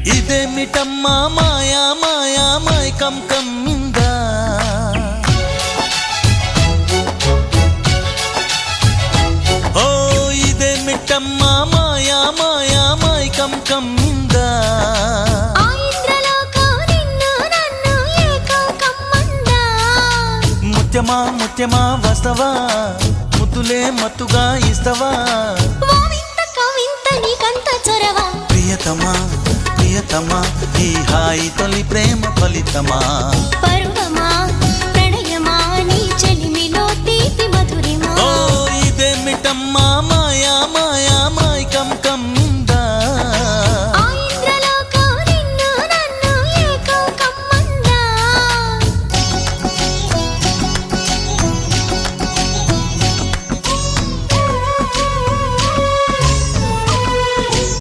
ఇదేమిటమ్మా మాయా మాయా మైకం కమ్మిందా ఓ ఇదేమిటమ్మా మాయా మాయా మైకం కమ్మిందా ముత్యమా ముత్యమా వస్తవా ముద్దులే మత్తుగా ఇస్తవా ప్రియతమా ప్రియతమా ఈ హాయి తొలి ప్రేమ ఫలితమా పరువమా ప్రణయమా నీ చెలిమిలో తీపి మధురిమా ఓ ఇదేమిటమ్మా మాయా